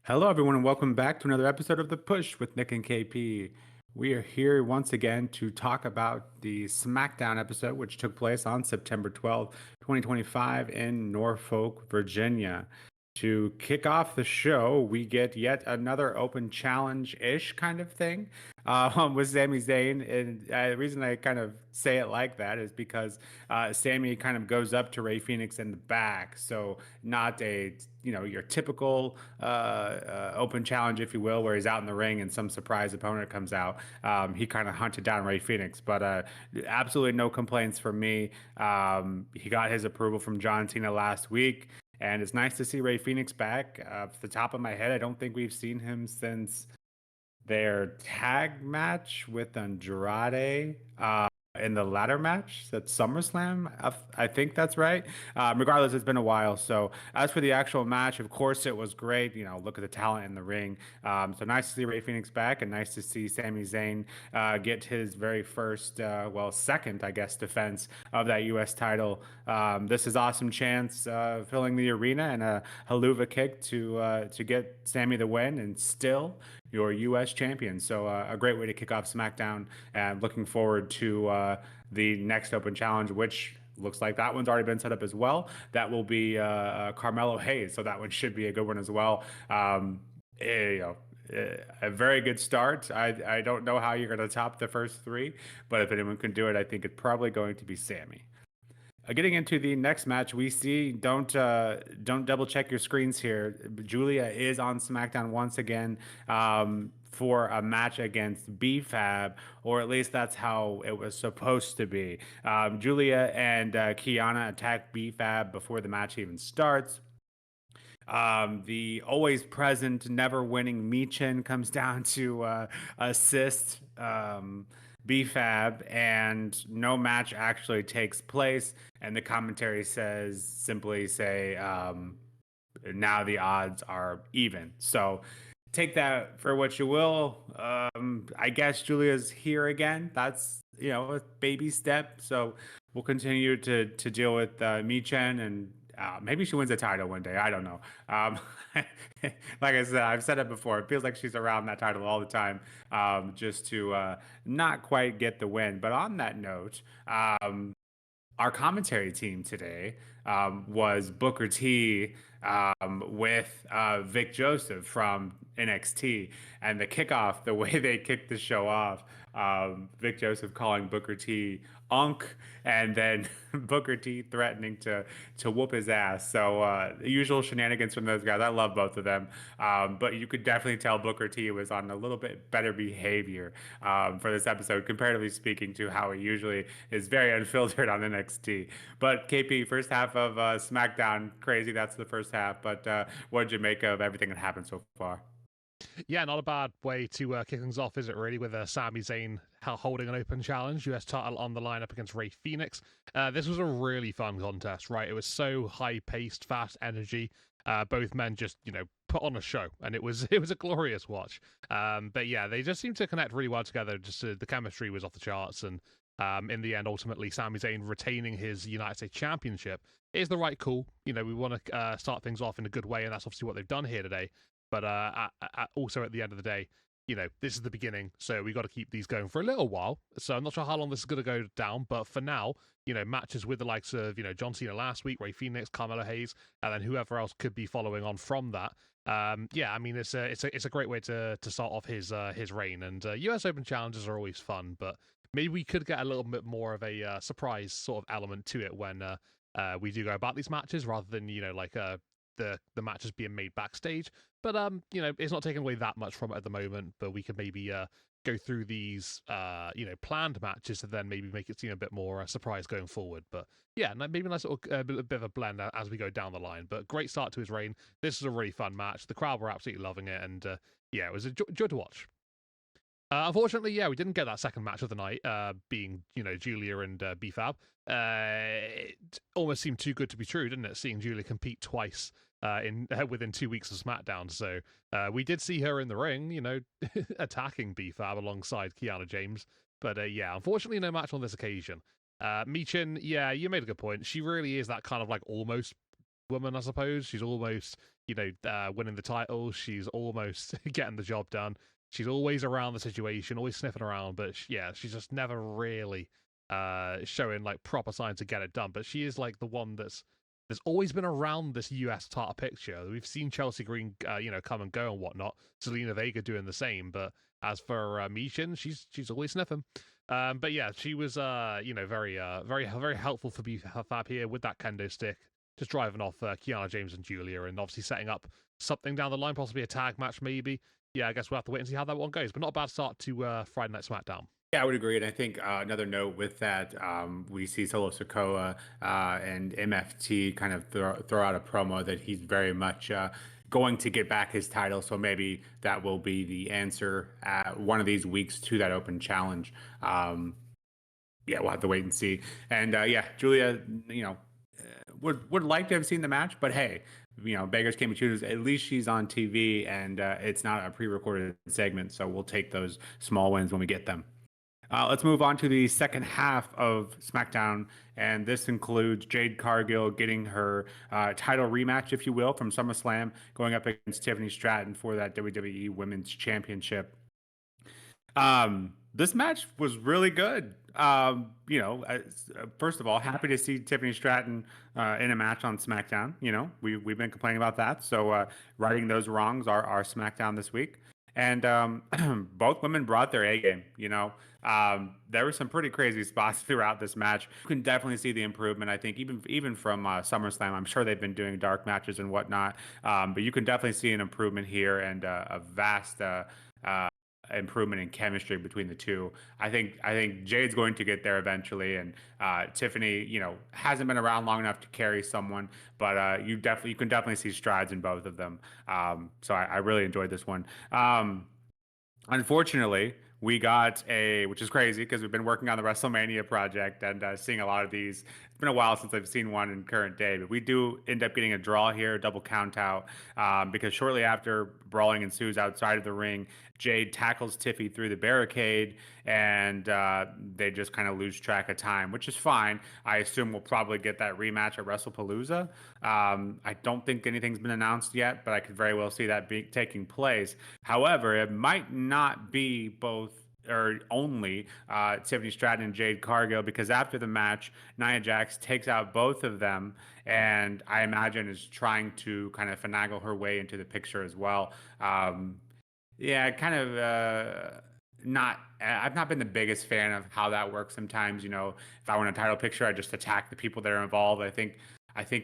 Hello, everyone, and welcome back to another episode of The Push with Nick and KP. We are here once again to talk about the SmackDown episode, which took place on September 12th, 2025, in Norfolk, Virginia. To kick off the show, we get yet another open challenge-ish kind of thing with Sami Zayn. And the reason I kind of say it like that is because Sami kind of goes up to Rey Fenix in the back. So not your typical open challenge, if you will, where he's out in the ring and some surprise opponent comes out. He kind of hunted down Rey Fenix, but absolutely no complaints from me. He got his approval from John Cena last week. And it's nice to see Rey Fenix back. Off the top of my head, I don't think we've seen him since their tag match with Andrade in the ladder match at SummerSlam. I think that's right. Regardless, it's been a while. So as for the actual match, of course, it was great. Look at the talent in the ring. So nice to see Rey Fenix back, and nice to see Sami Zayn get his very first, second, I guess, defense of that U.S. title. This is awesome chance filling the arena and a haluva kick to get Sami the win and still your U.S. champion. So a great way to kick off SmackDown, and looking forward to the next Open Challenge, which looks like that one's already been set up as well. That will be Carmelo Hayes, so that one should be a good one as well. A very good start. I don't know how you're going to top the first three, but if anyone can do it, I think it's probably going to be Sami. Getting into the next match, we see don't double check your screens here. Julia is on SmackDown once again for a match against BFAB, or at least that's how it was supposed to be. Julia and Kiana attack BFAB before the match even starts. The always present, never winning Michin comes down to assist BFAB, and no match actually takes place. And the commentary says simply say, now the odds are even. So take that for what you will. I guess Julia's here again. That's a baby step. So we'll continue to deal with Michin, and maybe she wins a title one day. I don't know. Like I said, I've said it before. It feels like she's around that title all the time, just to not quite get the win. But on that note, our commentary team today was Booker T with Vic Joseph from NXT. And the kickoff, the way they kicked the show off, Vic Joseph calling Booker T Unk, and then Booker T threatening to whoop his ass. So the usual shenanigans from those guys. I love both of them, but you could definitely tell Booker T was on a little bit better behavior for this episode, comparatively speaking to how he usually is very unfiltered on NXT. But KP, first half of SmackDown, crazy. That's the first half. But what did you make of everything that happened so far? Yeah, not a bad way to kick things off, is it really, with Sami Zayn holding an open challenge, US title on the line up against Rey Fenix. This was a really fun contest, right? It was so high-paced, fast energy. Both men just, put on a show, and it was it was a glorious watch. But yeah, they just seemed to connect really well together. Just the chemistry was off the charts, and in the end, ultimately, Sami Zayn retaining his United States Championship is the right call. We want to start things off in a good way, and that's obviously what they've done here today. But also at the end of the day, this is the beginning, so we got to keep these going for a little while. So I'm not sure how long this is going to go down, but for now, matches with the likes of John Cena last week, Rey Fenix, Carmelo Hayes, and then whoever else could be following on from that. Yeah, I mean it's a great way to start off his reign. And US Open challenges are always fun, but maybe we could get a little bit more of a surprise sort of element to it when we do go about these matches, rather than the matches being made backstage. But it's not taking away that much from it at the moment. But we could maybe go through these planned matches to then maybe make it seem a bit more surprise going forward. But yeah, maybe a nice little bit of a blend as we go down the line. But great start to his reign. This was a really fun match. The crowd were absolutely loving it, and yeah, it was a joy to watch. Unfortunately, yeah, we didn't get that second match of the night, being, Julia and BFAB. It almost seemed too good to be true, didn't it? Seeing Julia compete twice in within 2 weeks of SmackDown. So we did see her in the ring, attacking BFAB alongside Kiana James. But yeah, unfortunately, no match on this occasion. Michin, yeah, you made a good point. She really is that kind of like almost woman, I suppose. She's almost, winning the title. She's almost getting the job done. She's always around the situation, always sniffing around, but yeah, she's just never really showing like proper signs to get it done. But she is like the one that's always been around this US title picture. We've seen Chelsea Green, come and go and whatnot. Selena Vega doing the same, but as for Michin, she's always sniffing. But yeah, she was, very helpful for Fab here with that kendo stick, just driving off Kiana James and Julia, and obviously setting up something down the line, possibly a tag match, maybe. Yeah, I guess we'll have to wait and see how that one goes. But not a bad start to Friday Night SmackDown. Yeah, I would agree. And I think another note with that, we see Solo Sokoa and MFT kind of throw out a promo that he's very much going to get back his title. So maybe that will be the answer at one of these weeks to that open challenge. Yeah, we'll have to wait and see. And yeah, Julia, would like to have seen the match, but hey, beggars can't be choosers. At least she's on TV, and it's not a pre-recorded segment, so we'll take those small wins when we get them. Let's move on to the second half of SmackDown, and this includes Jade Cargill getting her title rematch, if you will, from SummerSlam, going up against Tiffany Stratton for that WWE Women's Championship. This match was really good. First of all, happy to see Tiffany Stratton in a match on SmackDown. We've been complaining about that, so righting those wrongs are SmackDown this week. And both women brought their A game. There were some pretty crazy spots throughout this match. You can definitely see the improvement. I think even from SummerSlam, I'm sure they've been doing dark matches and whatnot. But you can definitely see an improvement here and a vast improvement in chemistry between the two. I think Jade's going to get there eventually, and Tiffany, hasn't been around long enough to carry someone, but you can definitely see strides in both of them. So I really enjoyed this one. Unfortunately, we got which is crazy because we've been working on the WrestleMania project and seeing a lot of these. It's been a while since I've seen one in current day, but we do end up getting a draw here, a double count out, because shortly after brawling ensues outside of the ring, Jade tackles Tiffy through the barricade, and they just kind of lose track of time, which is fine. I assume we'll probably get that rematch at WrestlePalooza. I don't think anything's been announced yet, but I could very well see that taking place. However, it might not be both or only Tiffany Stratton and Jade Cargill, because after the match, Nia Jax takes out both of them, and I imagine is trying to kind of finagle her way into the picture as well. Yeah, kind of not. I've not been the biggest fan of how that works. Sometimes, if I want a title picture, I just attack the people that are involved. I think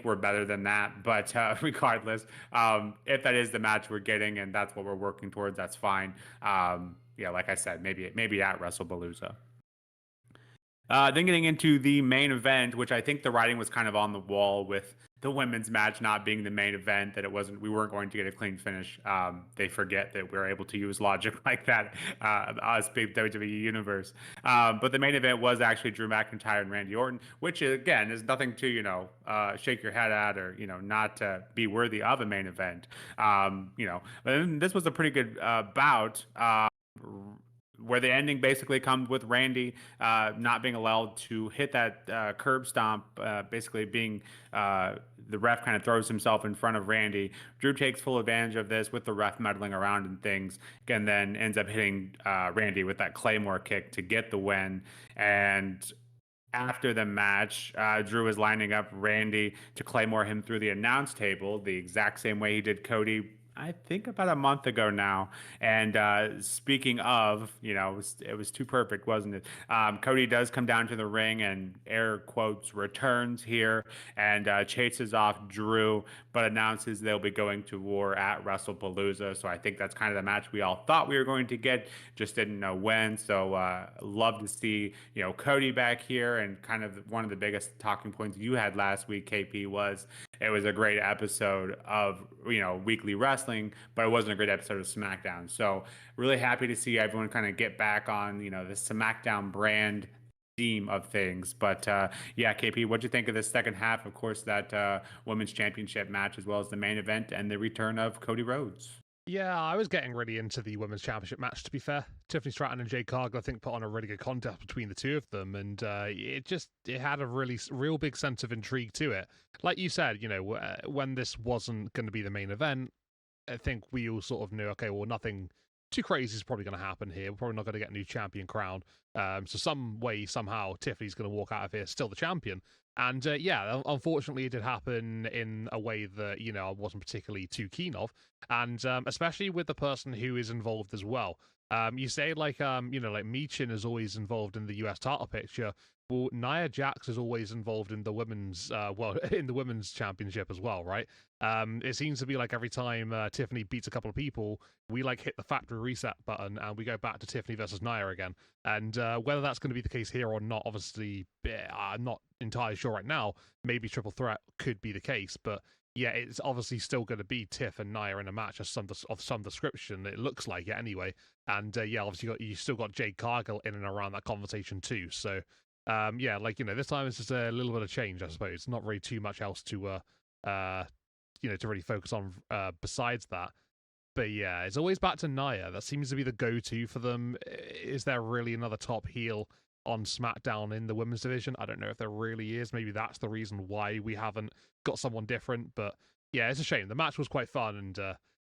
we're better than that. But regardless, if that is the match we're getting and that's what we're working towards, that's fine. Yeah, like I said, maybe at WrestlePalooza. Then getting into the main event, which I think the writing was kind of on the wall with the women's match not being the main event, that we weren't going to get a clean finish. They forget that we're able to use logic like that, us big WWE universe. But the main event was actually Drew McIntyre and Randy Orton, which again is nothing to shake your head at or not be worthy of a main event. But this was a pretty good bout. Where the ending basically comes with Randy not being allowed to hit that curb stomp, basically being the ref kind of throws himself in front of Randy. Drew takes full advantage of this with the ref meddling around and things, and then ends up hitting Randy with that Claymore kick to get the win. And after the match, Drew is lining up Randy to Claymore him through the announce table the exact same way he did Cody, I think about a month ago now. And speaking of, it was too perfect, wasn't it? Cody does come down to the ring and air quotes returns here and chases off Drew, but announces they'll be going to war at WrestlePalooza. So I think that's kind of the match we all thought we were going to get, just didn't know when. So love to see, Cody back here. And kind of one of the biggest talking points you had last week, KP, was it was a great episode of, weekly wrestling, but it wasn't a great episode of SmackDown. So really happy to see everyone kind of get back on, the SmackDown brand theme of things. But yeah, KP, what'd you think of the second half? Of course, that women's championship match, as well as the main event and the return of Cody Rhodes. Yeah, I was getting really into the women's championship match. To be fair, Tiffany Stratton and Jade Cargill, I think, put on a really good contest between the two of them, and it had a real big sense of intrigue to it. Like you said, when this wasn't going to be the main event, I think we all sort of knew, okay, well, nothing too crazy is probably going to happen here. We're probably not going to get a new champion crowned. So some way, somehow, Tiffany's going to walk out of here still the champion. And yeah, unfortunately, it did happen in a way that I wasn't particularly too keen of, and especially with the person who is involved as well. You say like like Michin is always involved in the US title picture. Well, Nia Jax is always involved in the women's in the women's championship as well, right? It seems to be like every time Tiffany beats a couple of people, we like hit the factory reset button and we go back to Tiffany versus Nia again. And whether that's going to be the case here or not, obviously, I'm not entirely sure right now. Maybe triple threat could be the case, but yeah, it's obviously still going to be Tiff and Nia in a match of some description. It looks like it anyway. And yeah, obviously you still got Jade Cargill in and around that conversation too. So yeah, like this time it's just a little bit of change, I suppose. Not really too much else to to really focus on besides that. But yeah, it's always back to Nia. That seems to be the go-to for them. Is there really another top heel on SmackDown in the women's division? I don't know if there really is. Maybe that's the reason why we haven't got someone different. But yeah, it's a shame. The match was quite fun, and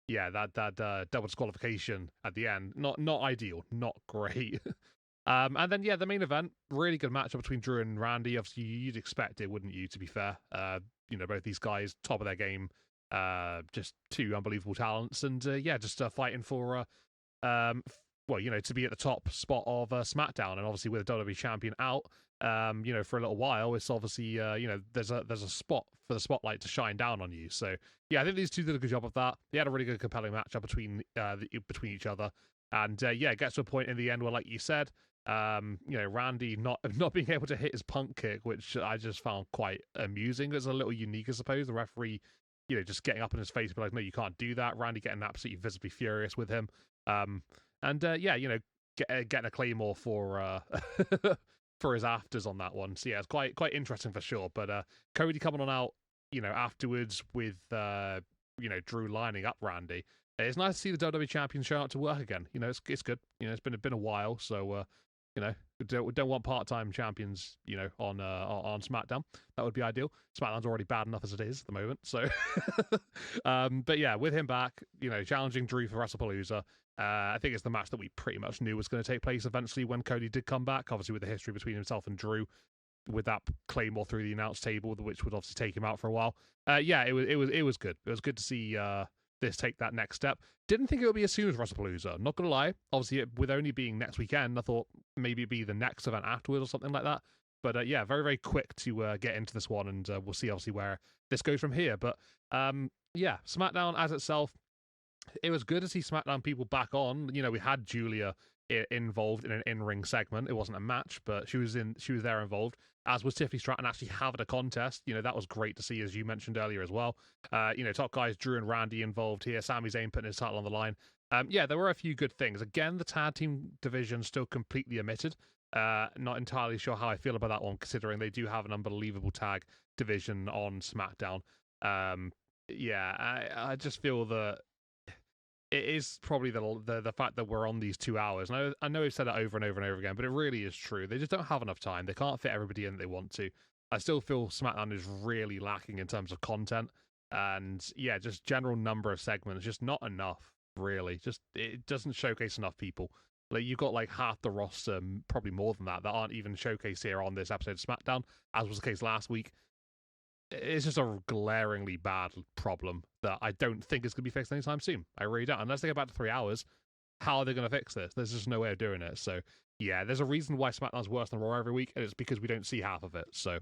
yeah, that double disqualification at the end, not ideal, not great. And then yeah, the main event, really good matchup between Drew and Randy. Obviously, you'd expect it, wouldn't you? To be fair, both these guys, top of their game, just two unbelievable talents, and yeah, just fighting for to be at the top spot of SmackDown, and obviously with the WWE champion out, for a little while, it's obviously there's a spot for the spotlight to shine down on you. So yeah, I think these two did a good job of that. They had a really good compelling matchup between each other, and yeah, it gets to a point in the end where, like you said, Randy not being able to hit his punk kick, which I just found quite amusing. It's a little unique, I suppose. The referee, just getting up in his face, but like, no, you can't do that. Randy getting absolutely visibly furious with him. And yeah, getting a claymore for for his afters on that one. So yeah, it's quite interesting for sure. But Cody coming on out, afterwards with Drew lining up Randy. It's nice to see the WWE champion show up to work again. It's good. It's been a while, so we don't want part-time champions, on SmackDown. That would be ideal. SmackDown's already bad enough as it is at the moment. So, but yeah, with him back, challenging Drew for WrestlePalooza. I think it's the match that we pretty much knew was going to take place eventually when Cody did come back. Obviously, with the history between himself and Drew, with that claymore through the announce table, which would obviously take him out for a while. Yeah, it was good. It was good to see this take that next step. Didn't think it would be as soon as WrestlePalooza. Not gonna lie. Obviously, with only being next weekend, I thought maybe it'd be the next event afterwards or something like that. But yeah, very very quick to get into this one, and we'll see obviously where this goes from here. But yeah, SmackDown as itself, it was good to see SmackDown people back on. We had Julia involved in an in-ring segment. It wasn't a match, but she was there involved, as was Tiffany Stratton actually having a contest. That was great to see, as you mentioned earlier as well. Top guys Drew and Randy involved here. Sami Zayn putting his title on the line. Yeah, there were a few good things. Again, the tag team division still completely omitted. Not entirely sure how I feel about that one, considering they do have an unbelievable tag division on SmackDown. Yeah, I just feel that it is probably the fact that we're on these 2 hours. And I know we've said it over and over and over again, but it really is true. They just don't have enough time. They can't fit everybody in that they want to. I still feel SmackDown is really lacking in terms of content. And yeah, just general number of segments, just not enough, really. Just it doesn't showcase enough people. Like, you've got like half the roster, probably more than that aren't even showcased here on this episode of SmackDown, as was the case last week. It's just a glaringly bad problem that I don't think is going to be fixed anytime soon. I really don't. Unless they go back to 3 hours, how are they going to fix this? There's just no way of doing it. So, yeah, there's a reason why SmackDown's worse than Raw every week, and it's because we don't see half of it. So,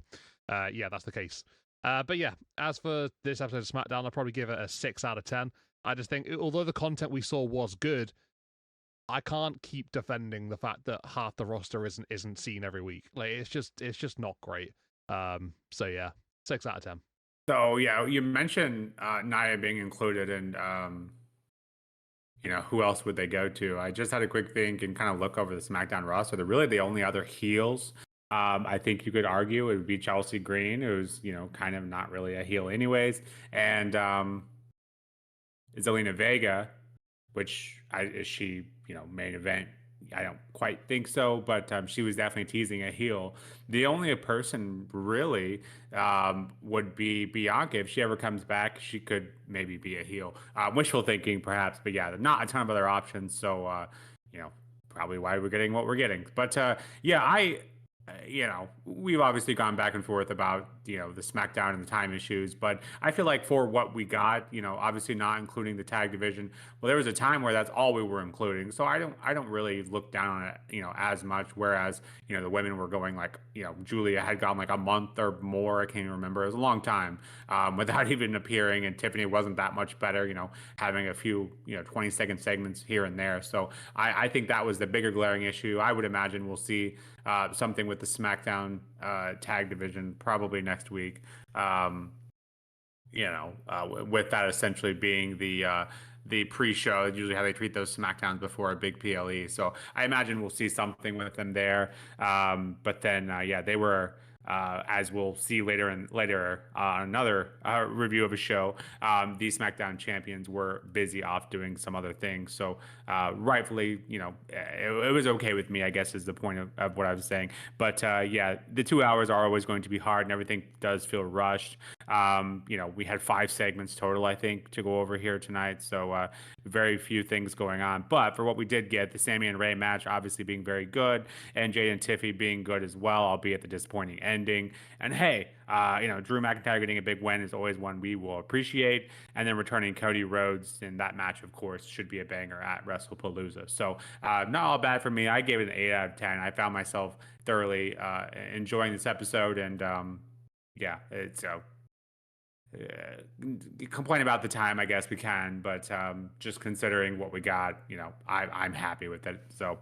yeah, that's the case. But yeah, as for this episode of SmackDown, I'll probably give it a 6 out of 10. I just think, although the content we saw was good, I can't keep defending the fact that half the roster isn't seen every week. Like, it's just not great. So yeah, 6 out of 10. So yeah, you mentioned Nia being included, and who else would they go to? I just had a quick think and kind of look over the SmackDown roster. They're really the only other heels. I think you could argue it would be Chelsea Green, who's kind of not really a heel anyways, and Zelina Vega. is she, main event? I don't quite think so, but she was definitely teasing a heel. The only person really would be Bianca. If she ever comes back, she could maybe be a heel. Wishful thinking, perhaps, but yeah, not a ton of other options. So, you know, probably why we're getting what we're getting. But yeah, we've obviously gone back and forth about, the SmackDown and the time issues, but I feel like for what we got, obviously not including the tag division, well, there was a time where that's all we were including. So I don't really look down on it, as much. Whereas, the women were going like, Julia had gone like a month or more. I can't even remember. It was a long time without even appearing. And Tiffany wasn't that much better, having a few, 20-second segments here and there. So I think that was the bigger glaring issue. I would imagine we'll see something with the SmackDown tag division probably next week. With that essentially being the pre-show, usually how they treat those SmackDowns before a big PLE. So I imagine we'll see something with them there. But then, yeah, they were. As we'll see later on another review of a show, the SmackDown champions were busy off doing some other things. So rightfully, it was okay with me, I guess, is the point of what I was saying. But yeah, the 2 hours are always going to be hard, and everything does feel rushed. We had 5 segments total, I think, to go over here tonight. So very few things going on. But for what we did get, the Sami and Ray match obviously being very good, and Jade and Tiffy being good as well, albeit the disappointing ending. And hey, Drew McIntyre getting a big win is always one we will appreciate. And then returning Cody Rhodes in that match, of course, should be a banger at WrestlePalooza. So not all bad for me. I gave it an 8 out of 10. I found myself thoroughly enjoying this episode, and yeah, it's complain about the time, I guess we can, but just considering what we got, I'm happy with it. So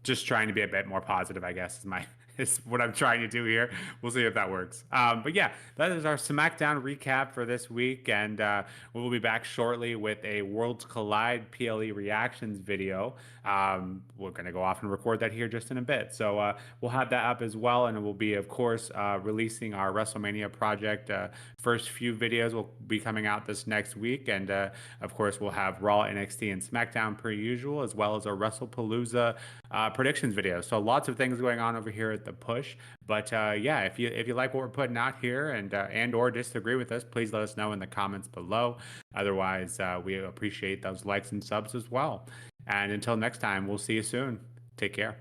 just trying to be a bit more positive, I guess, is what I'm trying to do here. We'll see if that works. But yeah, that is our SmackDown recap for this week, and we'll be back shortly with a Worlds Collide PLE reactions video. We're going to go off and record that here just in a bit. So we'll have that up as well, and we'll be, of course, releasing our WrestleMania project. First few videos will be coming out this next week, and of course, we'll have Raw, NXT, and SmackDown per usual, as well as a WrestlePalooza predictions video. So lots of things going on over here at the Push. But yeah, if you like what we're putting out here and or disagree with us, please let us know in the comments below. Otherwise, we appreciate those likes and subs as well. And until next time, we'll see you soon. Take care.